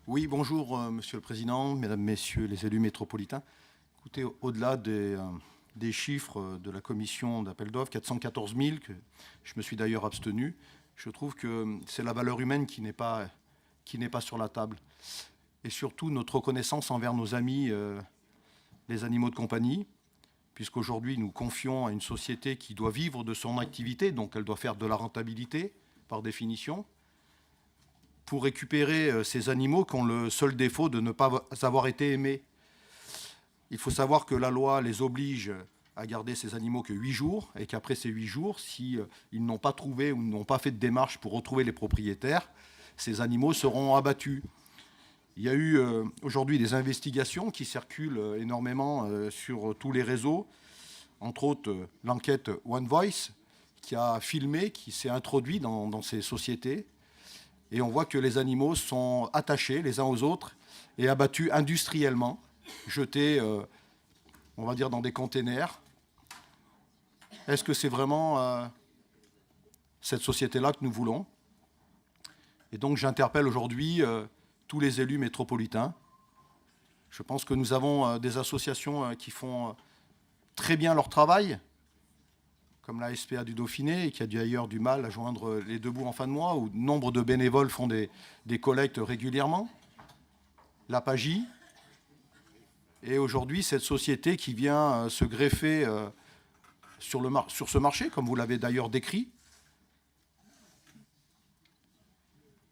Oui, bonjour, Monsieur le Président, Mesdames, Messieurs les élus métropolitains. Écoutez, au-delà des chiffres de la commission d'appel d'offres, 414 000, que je me suis d'ailleurs abstenu, je trouve que c'est la valeur humaine qui n'est pas sur la table. Et surtout, notre reconnaissance envers nos amis, les animaux de compagnie, puisqu'aujourd'hui, nous confions à une société qui doit vivre de son activité, donc elle doit faire de la rentabilité, par définition, pour récupérer ces animaux qui ont le seul défaut de ne pas avoir été aimés. Il faut savoir que la loi les oblige à garder ces animaux que 8 jours, et qu'après ces 8 jours, s'ils n'ont pas trouvé ou n'ont pas fait de démarche pour retrouver les propriétaires, ces animaux seront abattus. Il y a eu aujourd'hui des investigations qui circulent énormément sur tous les réseaux, entre autres l'enquête One Voice, qui a filmé, qui s'est introduit dans ces sociétés. Et on voit que les animaux sont attachés les uns aux autres et abattus industriellement, jetés, on va dire, dans des containers. Est-ce que c'est vraiment cette société-là que nous voulons? Et donc j'interpelle aujourd'hui tous les élus métropolitains. Je pense que nous avons des associations qui font très bien leur travail, comme la SPA du Dauphiné, qui a d'ailleurs du mal à joindre les deux bouts en fin de mois, où nombre de bénévoles font des collectes régulièrement. La PAGI. Et aujourd'hui, cette société qui vient se greffer sur ce marché, comme vous l'avez d'ailleurs décrit,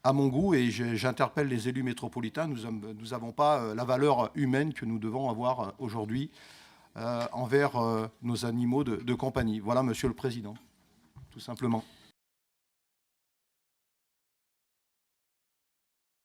à mon goût, et j'interpelle les élus métropolitains, nous n'avons pas la valeur humaine que nous devons avoir aujourd'hui envers nos animaux de compagnie. Voilà, Monsieur le Président, tout simplement.